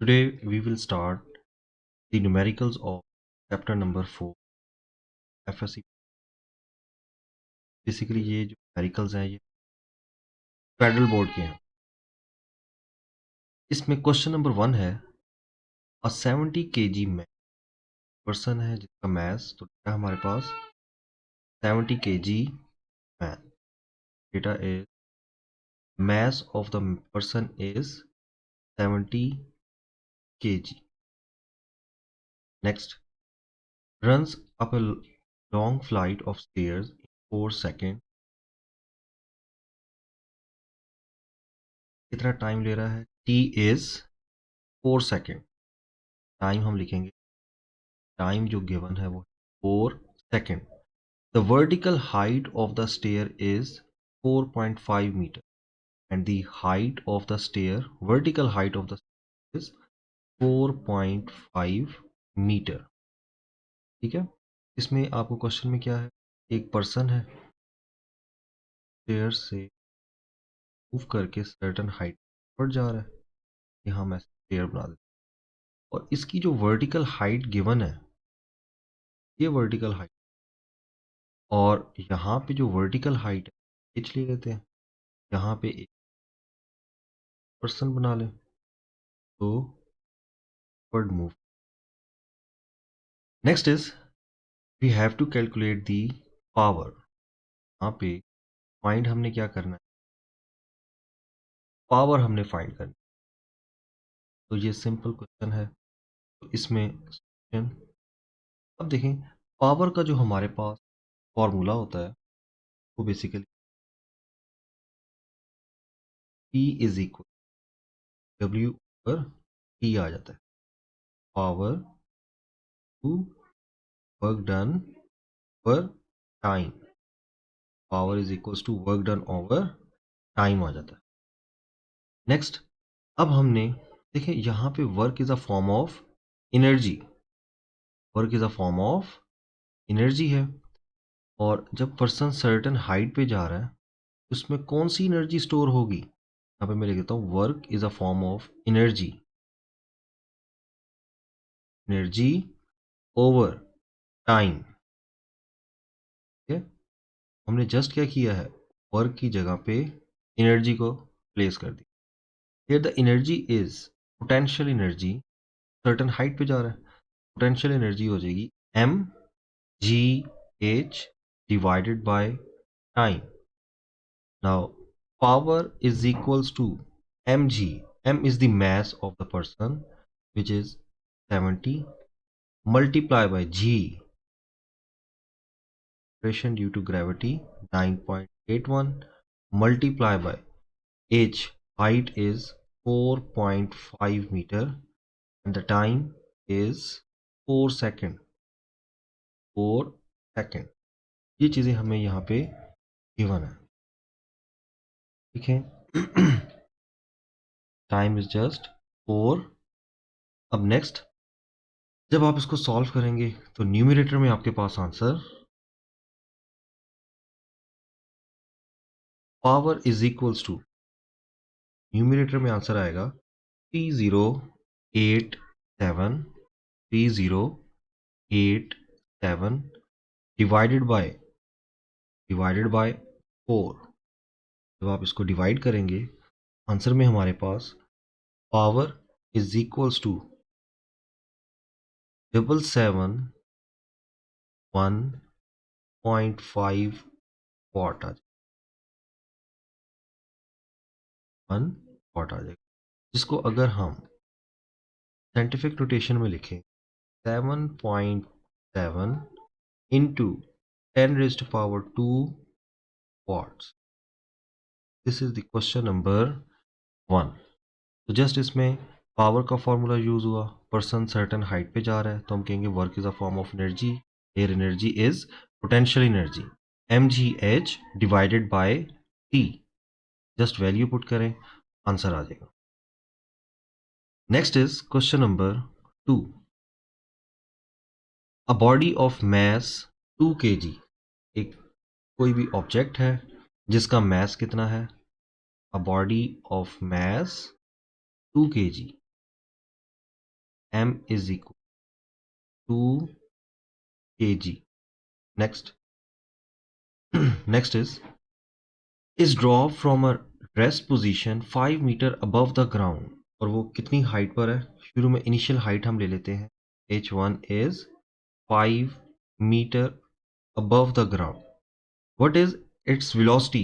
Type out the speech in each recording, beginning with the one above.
Today we will start the numericals of chapter number 4 FSC. Basically ये जो numericals हैं ये फेडरल बोर्ड के हैं। इसमें क्वेश्चन नंबर 1 है अ 70 kg मैन पर्सन है जिसका मैस तो डेटा हमारे पास 70 kg man data is mass of the person is 70 kg. Next, runs up a long flight of stairs in 4 seconds. कितना टाइम ले रहा है? T is 4 second. टाइम हम लिखेंगे, टाइम जो गिवन है वो 4 सेकेंड। The vertical height of the stair is 4.5 meter and the height of the stair, vertical height of the stair is 4.5 meter. ठीक है, इसमें आपको क्वेश्चन में क्या है, एक पर्सन है स्टेयर से मूव करके सर्टन हाइट पर जा रहा है, यहाँ मैं स्टेयर बना देता हूँ और इसकी जो वर्टिकल हाइट गिवन है ये वर्टिकल हाइट और यहाँ पे जो वर्टिकल हाइट है एच ले लेते हैं, यहाँ पे एक पर्सन बना लें तो word move. Next is we have to calculate the power. यहाँ पे फाइंड हमने क्या करना है, पावर हमने फाइंड करनी। तो ये सिंपल क्वेश्चन है, तो इसमें अब देखें पावर का जो हमारे पास फॉर्मूला होता है वो basically P is equal W पर T आ जाता है, पावर टू वर्क डन पर time, power is equal to work done over time आ जाता है। नेक्स्ट, अब हमने देखें यहाँ पे work is a form of energy, work is a form of energy है और जब पर्सन सर्टेन हाइट पे जा रहा है उसमें कौन सी एनर्जी स्टोर होगी, यहाँ पे मैं लिख देता हूँ work is a form of energy, energy over time. ठीक है, हमने जस्ट क्या किया है, वर्क की जगह पे एनर्जी को प्लेस कर दी। Here the energy is potential energy, certain height पे जा रहा है, पोटेंशियल एनर्जी हो जाएगी mgh divided by time. Now power is equals to mg, m is the mass of the person which is 70 multiply by g, acceleration due to gravity 9.81 multiply by h, height is 4.5 meter and the time is 4 second, 4 second. ये चीज़ें हमें यहाँ पे given है। ठीक है, time is just 4। अब next जब आप इसको सॉल्व करेंगे तो न्यूमरेटर में आपके पास answer power is equals to, numerator में आंसर आएगा 3087 डिवाइडेड बाय 4। जब आप इसको डिवाइड करेंगे आंसर में हमारे पास power is equals to 771.5 watt आ जाएगा, 1 वॉट आ जाएगा, जिसको अगर हम साइंटिफिक नोटेशन में लिखें 7.7 into 10⁻², watts. This is the question number 1। तो जस्ट इसमें पावर का फॉर्मूला यूज हुआ, पर्सन सर्टेन हाइट पे जा रहा है तो हम कहेंगे work is a form of energy, here energy is potential energy, mgh divided by t, just value put करें आंसर आ जाएगा। Next is question number 2, a body of mass 2 kg, एक कोई भी ऑब्जेक्ट है जिसका मैस कितना है, अ body of mass 2 kg m is equal to kg. Next, next is drop from a rest position 5 meter above the ground. और वो कितनी हाइट पर है? शुरू में इनिशियल हाइट हम ले लेते हैं, h1 is 5 meter above the ground. What is its velocity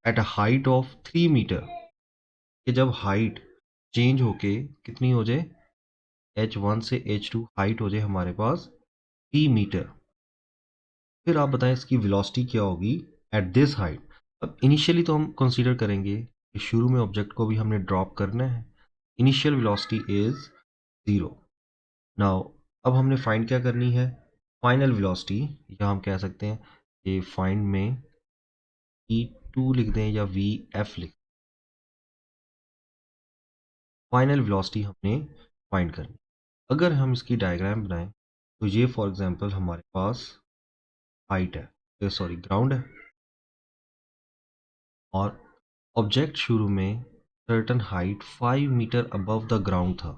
at a height of 3 meter? कि जब हाइट चेंज होके कितनी हो जाए, h1 से h2 हाइट हो जाए हमारे पास 3 मीटर, फिर आप बताएं इसकी वेलोसिटी क्या होगी एट दिस हाइट. अब इनिशियली तो हम कंसीडर करेंगे कि शुरू में ऑब्जेक्ट को भी हमने ड्रॉप करना है. Initial velocity is 0. नाउ अब हमने फाइंड क्या करनी है, फाइनल वेलोसिटी, या हम कह सकते हैं कि फाइंड में E2 लिख दें या VF लिख. फाइनल वेलोसिटी हमने फाइंड करनी. अगर हम इसकी डायग्राम बनाएं तो ये फॉर एग्जांपल हमारे पास हाइट है, सॉरी ग्राउंड है, और ऑब्जेक्ट शुरू में certain height 5 meter above the ground था.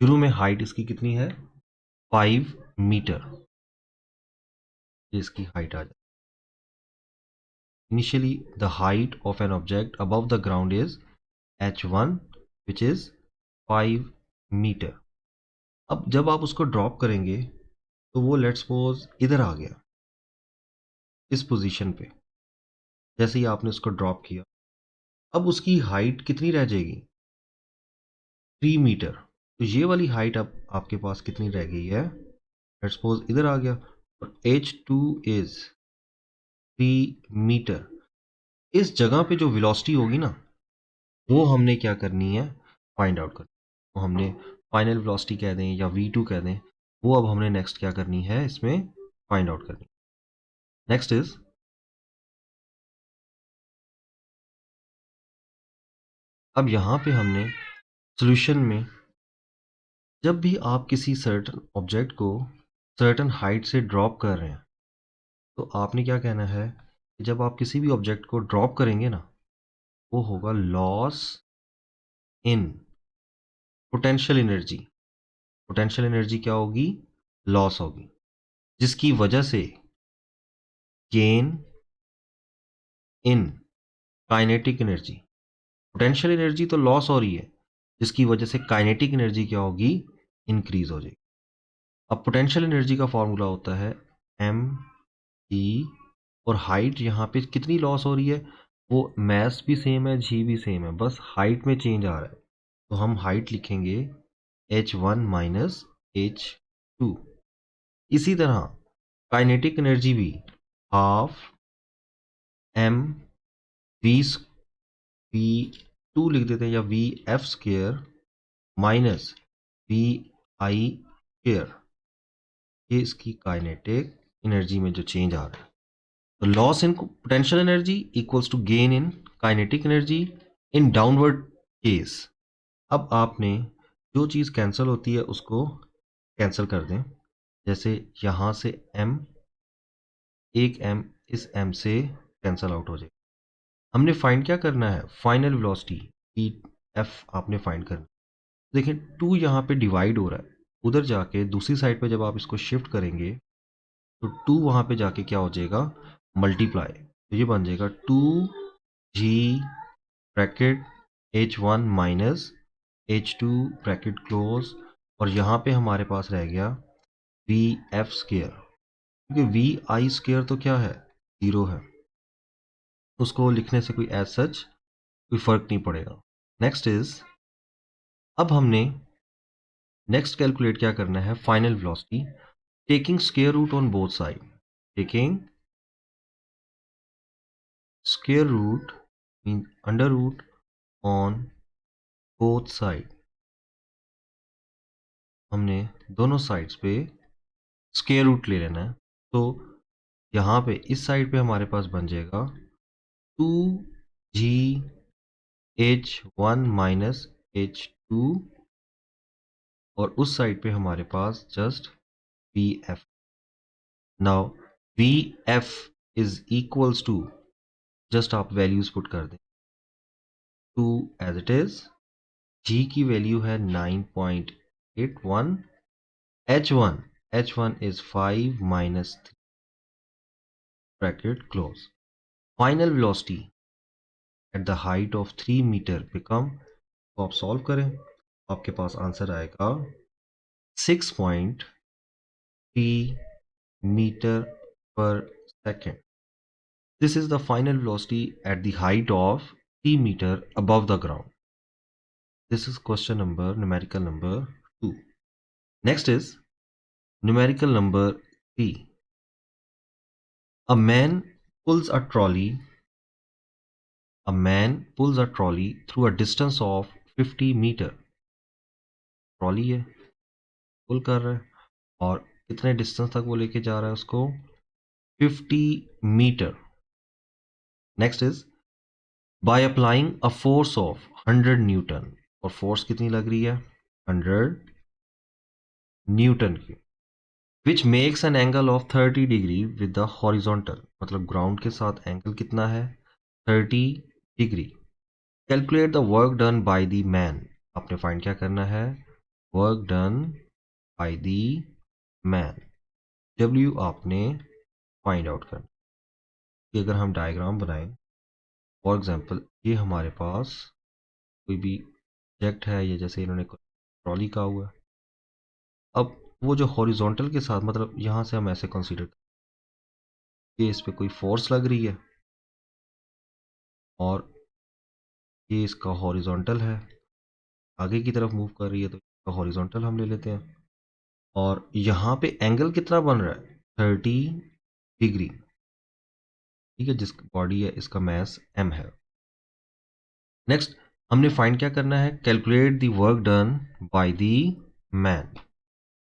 शुरू में हाइट इसकी कितनी है, 5 मीटर. इसकी हाइट आ जाए. Initially the height of an object above the ground is h1 which is 5 meter. अब जब आप उसको ड्रॉप करेंगे तो वो लेट्स सपोज इधर आ गया, इस पोजीशन पे. जैसे ही आपने उसको ड्रॉप किया, अब उसकी हाइट कितनी रह जाएगी, 3 मीटर. तो ये वाली हाइट अब आपके पास कितनी रह गई है, लेट्स सपोज इधर आ गया, और h2 इज 3 मीटर. इस जगह पे जो वेलोसिटी होगी ना, वो हमने क्या करनी है, फाइंड आउट करनी. तो हमने फाइनल वेलोसिटी कह दें या v2 कह दें, वो अब हमने नेक्स्ट क्या करनी है, इसमें फाइंड आउट करनी. नेक्स्ट इज, अब यहाँ पे हमने सोल्यूशन में, जब भी आप किसी सर्टन ऑब्जेक्ट को सर्टन हाइट से ड्रॉप कर रहे हैं, तो आपने क्या कहना है कि जब आप किसी भी ऑब्जेक्ट को ड्रॉप करेंगे ना, वो होगा loss in potential energy. Potential energy क्या होगी, लॉस होगी, जिसकी वजह से gain in kinetic energy. Potential energy तो लॉस हो रही है, जिसकी वजह से काइनेटिक एनर्जी क्या होगी, इंक्रीज हो जाएगी. अब पोटेंशियल एनर्जी का फॉर्मूला होता है एम ई, और हाइट यहाँ पे कितनी लॉस हो रही है, वो मैस भी सेम है, जी भी सेम है, बस हाइट में चेंज आ रहा है. तो हम हाइट लिखेंगे h1 माइनस h2. इसी तरह काइनेटिक एनर्जी भी हाफ एम v2 लिख देते हैं, या V F square minus V I square. ये इसकी काइनेटिक एनर्जी में जो चेंज आ रहा है. तो loss in potential energy equals to gain in kinetic energy in downward case. अब आपने जो चीज़ कैंसिल होती है उसको कैंसिल कर दें. जैसे यहाँ से m, एक m इस m से कैंसिल आउट हो जाए. हमने फाइंड क्या करना है, फाइनल वेलोसिटी ई एफ आपने फाइंड करना. देखिए 2 यहाँ पे डिवाइड हो रहा है, उधर जाके दूसरी साइड पे जब आप इसको शिफ्ट करेंगे तो 2 वहाँ पे जाके क्या हो जाएगा, मल्टीप्लाई. तो ये बन जाएगा 2g bracket h1 minus h2 bracket close, और यहाँ पे हमारे पास रह गया वी एफ स्क्र. क्योंकि वी आई स्क्र तो क्या है, 0 है, उसको लिखने से कोई एज सच कोई फर्क नहीं पड़ेगा. नेक्स्ट इज, अब हमने नेक्स्ट कैलकुलेट क्या करना है, final velocity taking square root on both side. Taking square root mean under root on both side. हमने दोनों साइड्स पे स्क्वायर रूट ले लेना है. तो यहाँ पे इस साइड पे हमारे पास बन जाएगा 2g h1 माइनस h2, और उस साइड पे हमारे पास just V F. Now V F is equals to, just आप वैल्यूज पुट कर दें, 2 एज इट इज. जी की वैल्यू है 9.8, 8 1 h1 is 5 minus 3 bracket close. Final velocity at the height of 3 meter become, तो आप सॉल्व करें, आपके पास आंसर आएगा 6.3 meter per second. This is the final velocity at the height of 3 meter above the ground. This is question number, numerical number 2. Next is numerical number 3. A man pulls a trolley through a distance of 50 meter. Trolley है, पुल कर रहा है और कितने distance तक वो लेके जा रहा है उसको, 50 meter. Next is by applying a force of 100 newton, और फोर्स कितनी लग रही है, 100 न्यूटन की, which makes an angle of 30 degree with the horizontal, मतलब ग्राउंड के साथ एंगल कितना है, 30 degree. Calculate the work done by the man, आपने फाइंड क्या करना है, work done by the man. W आपने फाइंड आउट करना कि अगर हम डायग्राम बनाएं, फॉर एग्जांपल ये हमारे पास कोई भी ऑब्जेक्ट है, या जैसे इन्होंने ट्रॉली का हुआ है. अब वो जो हॉरिजॉन्टल के साथ, मतलब यहाँ से हम ऐसे कंसीडर ये इस पे कोई फोर्स लग रही है और ये इसका हॉरिजॉन्टल है, आगे की तरफ मूव कर रही है, तो इसका हॉरिजॉन्टल हम ले लेते हैं. और यहाँ पे एंगल कितना बन रहा है, 30 डिग्री. ठीक है, जिस बॉडी है इसका मैस m है. नेक्स्ट हमने फाइंड क्या करना है, calculate the work done by the man.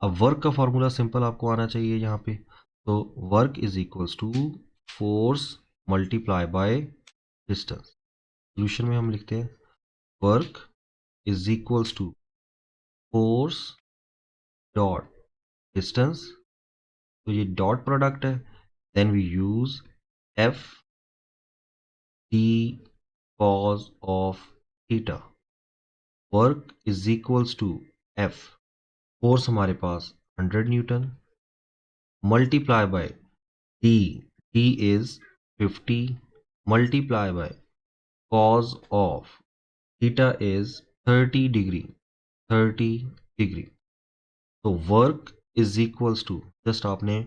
अब वर्क का फॉर्मूला सिंपल आपको आना चाहिए यहाँ पे, तो work is equals to force multiply by distance. Solution में हम लिखते हैं work is equals to force dot distance, तो ये डॉट प्रोडक्ट है, then we use F D cos of theta. Work is equals to F, force हमारे पास 100 newton, multiply by D, D is 50, multiply by cos of theta is 30 degree, 30 degree. तो work is equals to, just आपने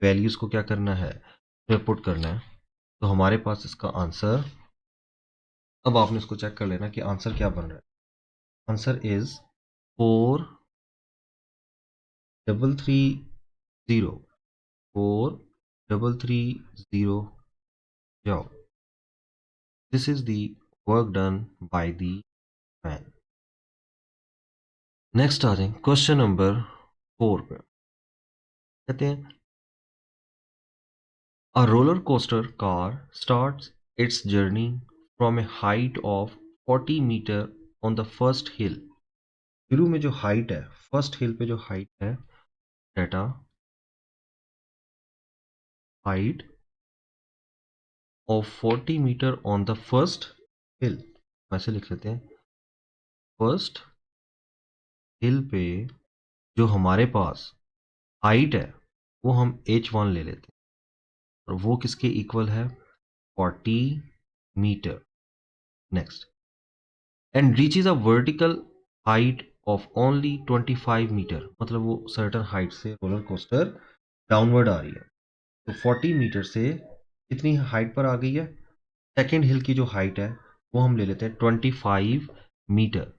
values को क्या करना है, put करना है. तो हमारे पास इसका आंसर, अब आपने इसको चेक कर लेना कि आंसर क्या बन रहा है. Answer is 4330, 4330 joule. This is the work done by the man. Next आ जाए क्वेश्चन नंबर 4 पे. कहते हैं a roller coaster car starts its journey from a height of 40 metre on the first hill. शुरू में जो हाइट है, first हिल पे जो हाइट है, data height of 40 metre on the first hill, ऐसे लिख लेते हैं, फर्स्ट हिल पे जो हमारे पास हाइट है वो हम h1 ले लेते हैं, और वो किसके इक्वल है, 40 meter. Next and reaches a vertical height of only 25 meter, मतलब वो सर्टन हाइट से रोलर कोस्टर डाउनवर्ड आ रही है. तो 40 मीटर से कितनी हाइट पर आ गई है, सेकेंड हिल की जो हाइट है वो हम ले लेते हैं 25 मीटर.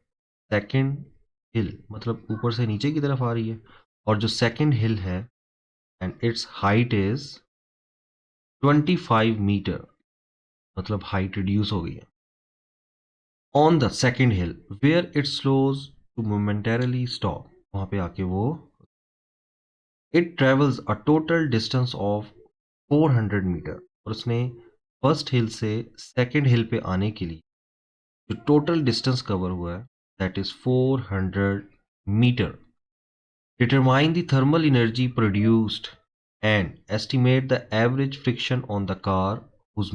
सेकेंड हिल मतलब ऊपर से नीचे की तरफ आ रही है, और जो सेकेंड हिल है and its height is 25 meter, मतलब हाइट रिड्यूस हो गई है. On the second hill where it slows to momentarily stop, वहां पे आके वो it travels a total distance of 400 meter, और उसने फर्स्ट हिल से सेकेंड हिल पे आने के लिए जो टोटल डिस्टेंस कवर हुआ है that is 400 meter. Determine the thermal energy produced and estimate the average friction on the car whose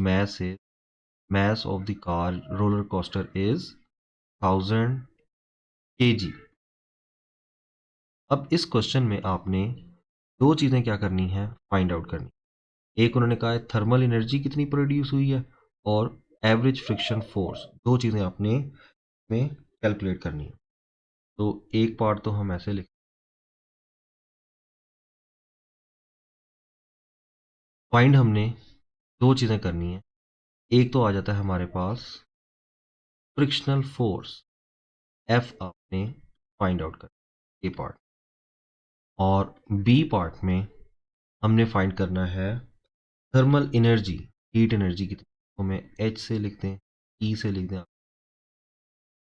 mass of the car roller coaster is 1000 kg. अब इस क्वेश्चन में आपने दो चीज़ें क्या करनी है, फाइंड आउट करनी। एक उन्होंने कहा है थर्मल एनर्जी कितनी प्रोड्यूस हुई है और एवरेज फ्रिक्शन फोर्स, दो चीज़ें आपने में कैलकुलेट करनी है। तो एक पार्ट तो हम ऐसे लिख, फाइंड हमने दो चीज़ें करनी है। एक तो आ जाता है हमारे पास फ्रिक्शनल फोर्स, एफ आपने फाइंड आउट कर, ए पार्ट। और बी पार्ट में हमने फाइंड करना है थर्मल एनर्जी, हीट एनर्जी कितनी, तो हमें एच से लिखते हैं, ई से लिख दें।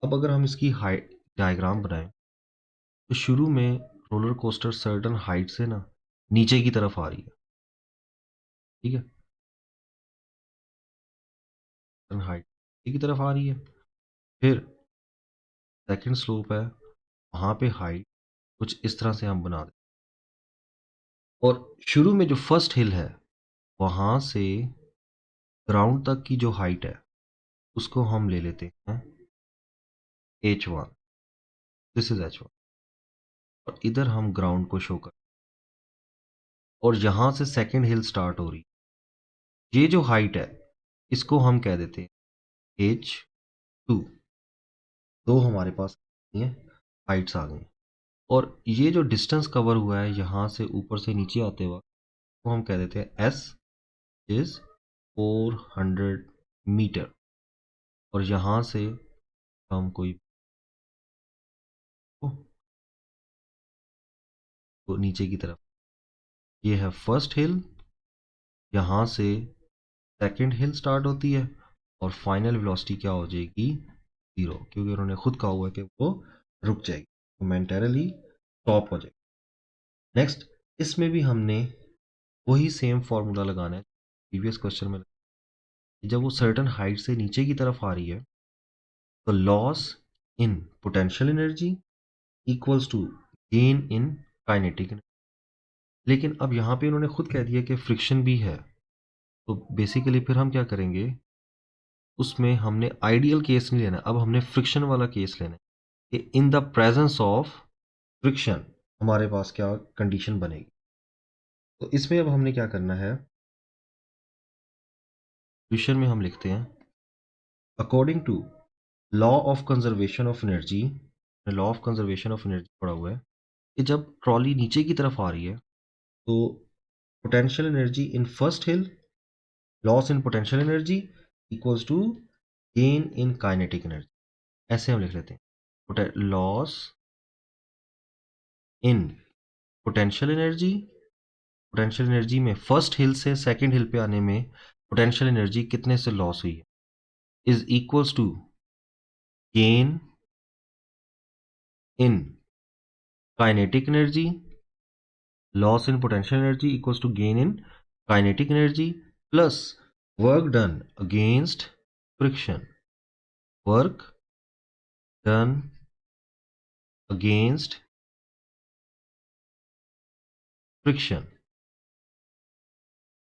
अब अगर हम इसकी हाइट डायग्राम बनाएं तो शुरू में रोलर कोस्टर सर्टन हाइट से ना नीचे की तरफ आ रही है, ठीक है, सर्टन हाइट नीचे की तरफ आ रही है। फिर सेकंड स्लोप है, वहां पे हाइट कुछ इस तरह से हम बना दें, और शुरू में जो फर्स्ट हिल है वहां से ग्राउंड तक की जो हाइट है उसको हम ले लेते हैं h1, दिस इज h1, और इधर हम ग्राउंड को शो कर, और यहां से सेकंड हिल स्टार्ट हो रही, ये जो हाइट है इसको हम कह देते हैं h2। दो हमारे पास ये हाइट्स आ गई, और ये जो डिस्टेंस कवर हुआ है यहाँ से ऊपर से नीचे आते वक्त वो हम कह देते हैं s इज 400 मीटर, और यहाँ से हम कोई तो नीचे की तरफ, ये है फर्स्ट हिल, यहाँ से सेकंड हिल स्टार्ट होती है, और फाइनल वेलोसिटी क्या हो जाएगी, जीरो, क्योंकि उन्होंने खुद कहा हुआ है कि वो रुक जाएगी, मोमेंटरली स्टॉप हो जाएगी। नेक्स्ट, इसमें भी हमने वही सेम फॉर्मूला लगाना है प्रीवियस क्वेश्चन में। जब वो सर्टन हाइट से नीचे की तरफ आ रही है तो loss in potential energy equals to gain in kinetic energy. लेकिन अब यहाँ पे उन्होंने खुद कह दिया कि फ्रिक्शन भी है, तो बेसिकली फिर हम क्या करेंगे, उसमें हमने आइडियल केस नहीं लेना, अब हमने फ्रिक्शन वाला केस लेना है कि in the presence of friction हमारे पास क्या कंडीशन बनेगी। तो इसमें अब हमने क्या करना है, क्वेश्चन में हम लिखते हैं according to law of conservation of energy, law of conservation of energy पढ़ा हुआ है कि जब ट्रॉली नीचे की तरफ आ रही है तो potential energy in first hill, loss in potential energy equals to gain in kinetic energy, ऐसे हम लिख लेते हैं loss in potential energy, potential energy में फर्स्ट हिल से सेकंड हिल पे आने में पोटेंशियल एनर्जी कितने से लॉस हुई है, is equals to gain in kinetic energy, loss in potential energy equals to gain in kinetic energy plus work done against friction, work done against friction,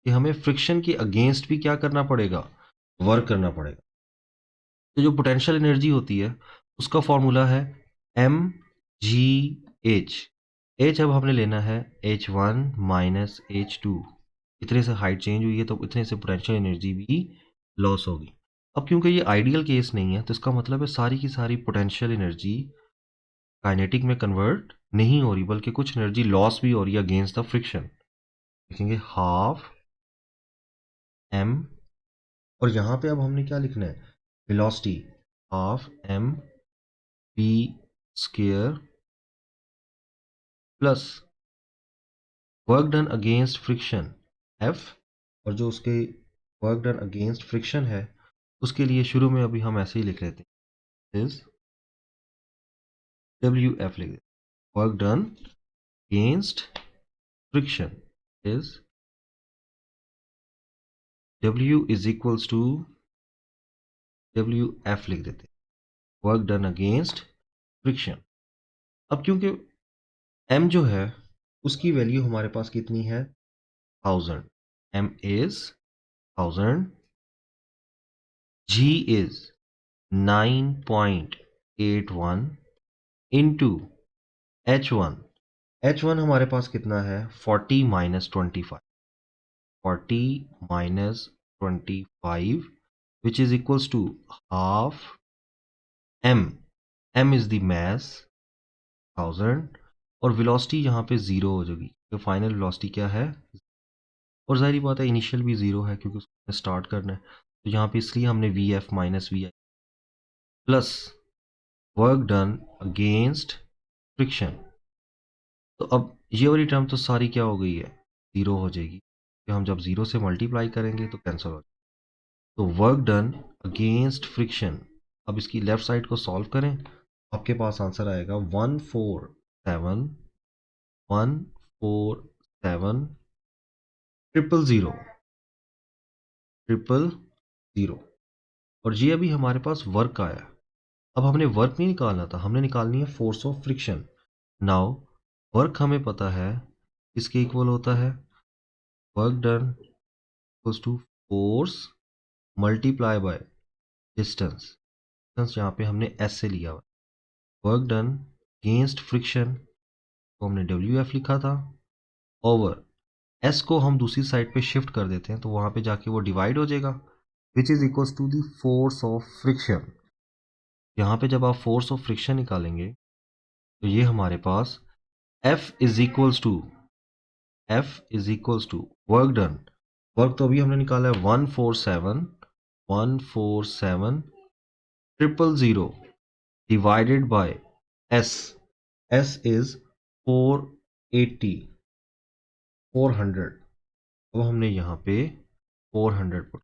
कि हमें फ्रिक्शन के अगेंस्ट भी क्या करना पड़ेगा, वर्क करना पड़ेगा। तो जो पोटेंशियल एनर्जी होती है उसका फॉर्मूला है एम जी एच, एच अब हमने लेना है h1 माइनस h2, इतने से हाइट चेंज हुई है तो इतने से पोटेंशियल एनर्जी भी लॉस होगी। अब क्योंकि ये आइडियल केस नहीं है तो इसका मतलब है सारी की सारी पोटेंशियल एनर्जी काइनेटिक में कन्वर्ट नहीं हो रही, बल्कि कुछ एनर्जी लॉस भी हो रही है अगेंस्ट द फ्रिक्शन। लिखेंगे हाफ एम, और यहाँ पे अब हमने क्या लिखना है, velocity half M V square plus work done against friction F, और जो उसके वर्क डन अगेंस्ट फ्रिक्शन है उसके लिए शुरू में अभी हम ऐसे ही लिख लेते हैं इज डब्ल्यू एफ लिख देते, work done against friction is W is equals to W F लिख देते, वर्क डन अगेंस्ट फ्रिक्शन। अब क्योंकि m जो है उसकी वैल्यू हमारे पास कितनी है 1000, m is 1000, g is 9.81 into h1 H1 हमारे पास कितना है 40 minus 25, 40 minus 25 which is equals to half m. m is the mass 1000 और वेलोसिटी यहाँ पे ज़ीरो हो जाएगी, तो फाइनल वेलोसिटी क्या है, और जाहिर बात है इनिशियल भी ज़ीरो है क्योंकि उसको स्टार्ट करना है, तो यहाँ पे इसलिए हमने V F minus V I plus work done against friction. तो अब ये वाली टर्म तो सारी क्या हो गई है, ज़ीरो हो जाएगी, तो हम जब ज़ीरो से मल्टीप्लाई करेंगे तो कैंसिल हो जाएगी। तो वर्क डन अगेंस्ट फ्रिक्शन, अब इसकी लेफ्ट साइड को सॉल्व करें, आपके पास आंसर आएगा 147 147 ट्रिपल ज़ीरो ट्रिपल ज़ीरो। और ये अभी हमारे पास वर्क आया। अब हमने वर्क नहीं निकालना था, हमने निकालनी है force of friction. Now work हमें पता है इसके इक्वल होता है work done equals to force multiply by distance. Distance यहाँ पे हमने एस से लिया हुआ। वर्क डन अगेंस्ट फ्रिक्शन को हमने डब्ल्यू एफ लिखा था, ओवर एस को हम दूसरी साइड पे शिफ्ट कर देते हैं तो वहाँ पे जाके वो डिवाइड हो जाएगा, which is equals to the force of friction. यहाँ पे जब आप फोर्स ऑफ फ्रिक्शन निकालेंगे तो ये हमारे पास F is equals to work done. Work तो अभी हमने निकाला है 147 triple zero divided by S। S is 480 400। अब हमने यहाँ पे 400 पुट,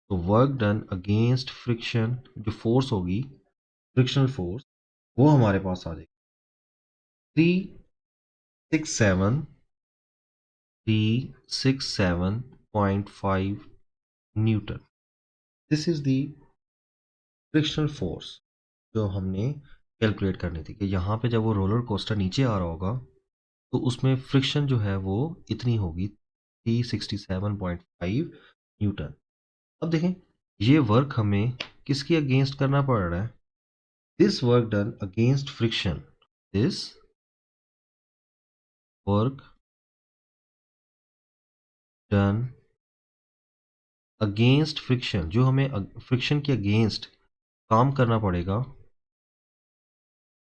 तो वर्क डन अगेंस्ट फ्रिक्शन जो फोर्स होगी फ्रिक्शनल फोर्स वो हमारे पास आ जाएगी 367.5 newton. This is the frictional force जो हमने कैलकुलेट करनी थी कि यहाँ पे जब वो रोलर कोस्टर नीचे आ रहा होगा तो उसमें फ्रिक्शन जो है वो इतनी होगी 367.5 न्यूटन। अब देखें ये वर्क हमें किसके अगेंस्ट करना पड़ रहा है, this work done against friction, this work done against friction, जो हमें फ्रिक्शन के अगेंस्ट काम करना पड़ेगा,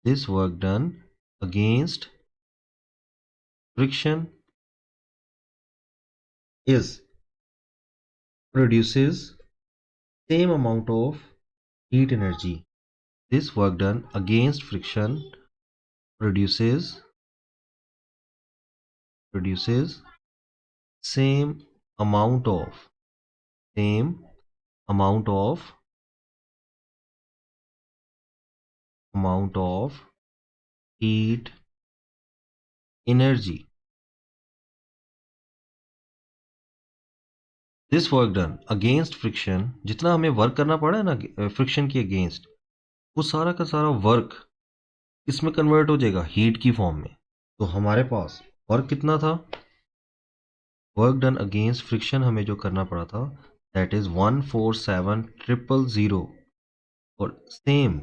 this work done against friction is produces same amount of heat energy. This work done against friction produces same amount of same amount of heat energy. This work done against friction, जितना हमें work करना पड़ा है ना friction के against, वो सारा का सारा वर्क इसमें कन्वर्ट हो जाएगा हीट की फॉर्म में। तो हमारे पास वर्क कितना था, वर्क डन अगेंस्ट फ्रिक्शन हमें जो करना पड़ा था दैट इज 147,000, और सेम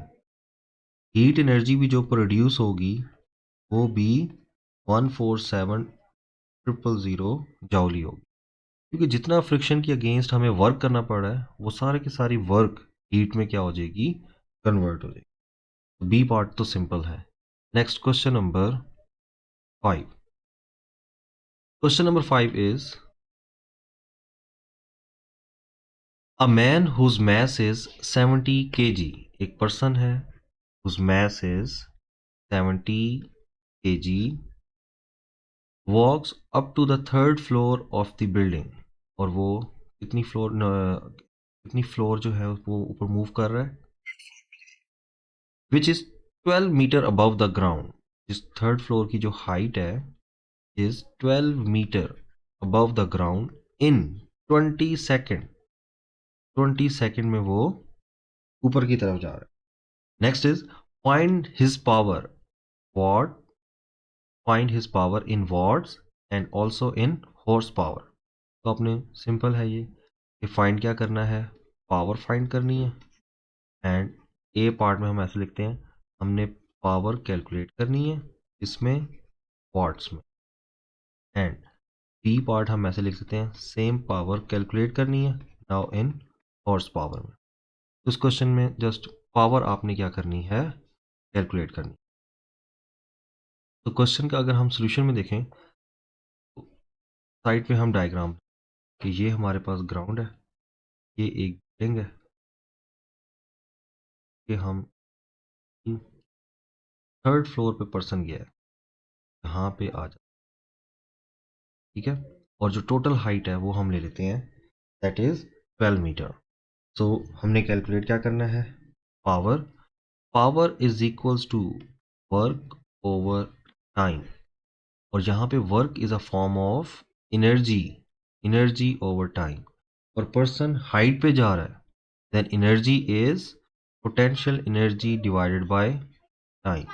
हीट एनर्जी भी जो प्रोड्यूस होगी वो भी 147,000 जाउली होगी, क्योंकि जितना फ्रिक्शन के अगेंस्ट हमें वर्क करना पड़ रहा है वो सारे की सारी वर्क हीट में क्या हो जाएगी, कन्वर्ट हो जाएगी। तो बी पार्ट तो सिंपल है। Next question number 5। Question number 5 is a man whose mass is 70 kg, एक पर्सन है whose mass is 70 kg walks up to the third floor of the building, और वो कितनी फ्लोर जो है वो ऊपर मूव कर रहा है, which is 12 meter above the ground, जिस थर्ड फ्लोर की जो हाइट है is 12 meter above the ground in 20 second, 20 second में वो ऊपर की तरफ जा रहा है। Next is find his power watt, find his power in watts and also in horse power. तो अपने सिंपल है ये फाइंड क्या करना है, पावर फाइंड करनी है, एंड ए पार्ट में हम ऐसे लिखते हैं हमने पावर कैलकुलेट करनी है इसमें वॉट्स में। एंड बी पार्ट हम ऐसे लिख सकते हैं, सेम पावर कैलकुलेट करनी है नाउ इन हॉर्स पावर में। उस क्वेश्चन में जस्ट पावर आपने क्या करनी है, कैलकुलेट करनी। तो क्वेश्चन का अगर हम सोल्यूशन में देखें तो साइड पे हम डायग्राम कि ये हमारे पास ग्राउंड है, ये एक बिल्डिंग है, कि हम थर्ड फ्लोर पे पर्सन गया है, यहाँ पे आ जाए, ठीक है। और जो टोटल हाइट है वो हम ले लेते हैं, दैट इज 12 मीटर। सो हमने कैलकुलेट क्या करना है, power, power is equals to work over time, और यहाँ पे work is a form of energy, energy over time, और पर्सन हाइट पे जा रहा है, then energy is potential energy divided by time.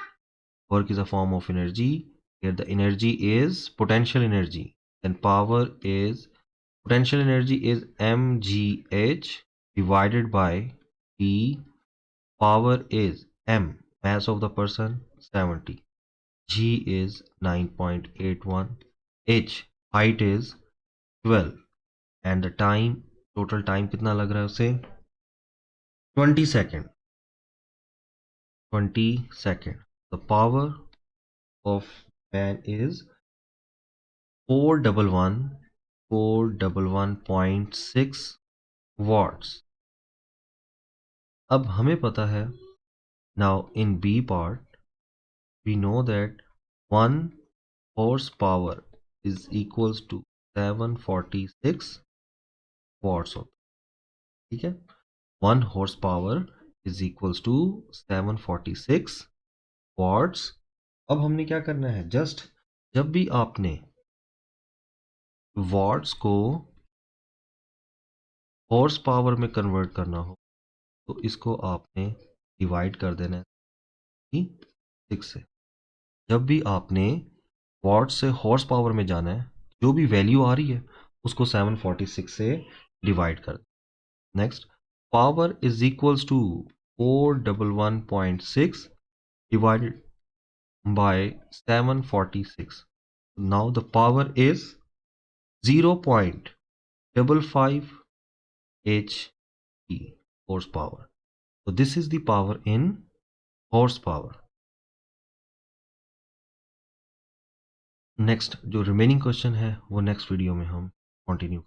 Work is a form of energy. Here the energy is potential energy. Then power is, potential energy is mgh divided by P. Power is m, mass of the person 70. G is 9.81. H, height is 12. And the time, total time कितना लग रहा है उसे, 20 second. 20 second. The power of man is 411.6 watts. अब हमें पता है, now in B part we know that 1 horsepower is equals to 746 watts होता है, ठीक है। 1 horsepower is equals to 746 watts। अब हमने क्या करना है, जस्ट जब भी आपने वॉट्स को हॉर्स पावर में कन्वर्ट करना हो तो इसको आपने डिवाइड कर देना है 6 से। जब भी आपने वॉट से हॉर्स पावर में जाना है, जो भी वैल्यू आ रही है उसको 746 से डिवाइड कर। Next, power is equals to 411.6 divided by 746। Now the power is 0.55 HP horse power. So this is the power in horsepower. Next जो रिमेनिंग क्वेश्चन है वो नेक्स्ट वीडियो में हम कंटिन्यू